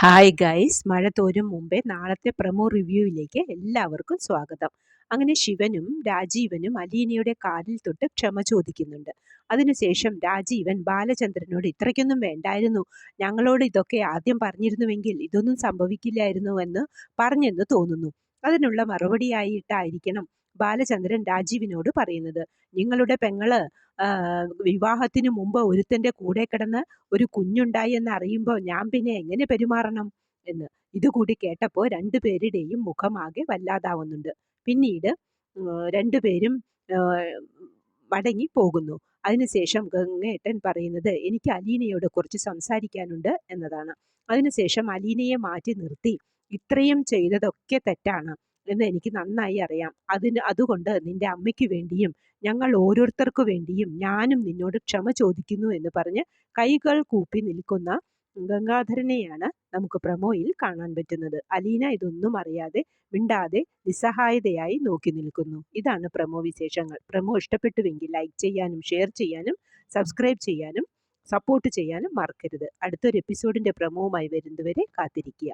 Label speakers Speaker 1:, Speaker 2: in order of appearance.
Speaker 1: Hi guys, മഴ തോരും മുമ്പേ നാളത്തെ പ്രൊമോ റിവ്യൂവിലേക്ക് എല്ലാവർക്കും സ്വാഗതം. അങ്ങനെ ശിവനും രാജീവനും അലീനയുടെ കാലിൽ തൊട്ട് ക്ഷമ ചോദിക്കുന്നുണ്ട്. അതിനുശേഷം രാജീവൻ ബാലചന്ദ്രനോട് ഇത്രയ്ക്കൊന്നും വേണ്ടായിരുന്നു, ഞങ്ങളോട് ഇതൊക്കെ ആദ്യം പറഞ്ഞിരുന്നുവെങ്കിൽ ഇതൊന്നും സംഭവിക്കില്ലായിരുന്നു എന്ന് പറഞ്ഞെന്ന് തോന്നുന്നു. അതിനുള്ള മറുപടിയായിട്ടായിരിക്കണം ബാലചന്ദ്രൻ രാജീവിനോട് പറയുന്നത്. നിങ്ങളുടെ പെങ്ങള് വിവാഹത്തിന് മുമ്പ് ഒരുത്തന്റെ കൂടെ കിടന്ന് ഒരു കുഞ്ഞുണ്ടായി എന്ന് അറിയുമ്പോൾ ഞാൻ പിന്നെ എങ്ങനെ പെരുമാറണം എന്ന്. ഇതുകൂടി കേട്ടപ്പോൾ രണ്ടുപേരുടെയും മുഖമാകെ വല്ലാതാവുന്നുണ്ട്. പിന്നീട് രണ്ടുപേരും മടങ്ങി പോകുന്നു. അതിനുശേഷം ഗംഗേട്ടൻ പറയുന്നത് എനിക്ക് അലീനയോട് കുറച്ച് സംസാരിക്കാനുണ്ട് എന്നതാണ്. അതിനുശേഷം അലീനയെ മാറ്റി നിർത്തി ഇത്രയും ചെയ്തതൊക്കെ തെറ്റാണ് എന്ന് എനിക്ക് നന്നായി അറിയാം. അതുകൊണ്ട് നിന്റെ അമ്മയ്ക്ക് വേണ്ടിയും ഞങ്ങൾ ഓരോരുത്തർക്കു വേണ്ടിയും ഞാനും നിന്നോട് ക്ഷമ ചോദിക്കുന്നു എന്ന് പറഞ്ഞ് കൈകൾ കൂപ്പി നിൽക്കുന്ന ഗംഗാധരനെയാണ് നമുക്ക് പ്രമോയിൽ കാണാൻ പറ്റുന്നത്. അലീന ഇതൊന്നും അറിയാതെ മിണ്ടാതെ നിസ്സഹായതയായി നോക്കി നിൽക്കുന്നു. ഇതാണ് പ്രമോ വിശേഷങ്ങൾ. പ്രമോ ഇഷ്ടപ്പെട്ടുവെങ്കിൽ ലൈക്ക് ചെയ്യാനും ഷെയർ ചെയ്യാനും സബ്സ്ക്രൈബ് ചെയ്യാനും സപ്പോർട്ട് ചെയ്യാനും മറക്കരുത്. അടുത്തൊരു എപ്പിസോഡിന്റെ പ്രമോവുമായി വരുന്നതുവരെ കാത്തിരിക്കുക.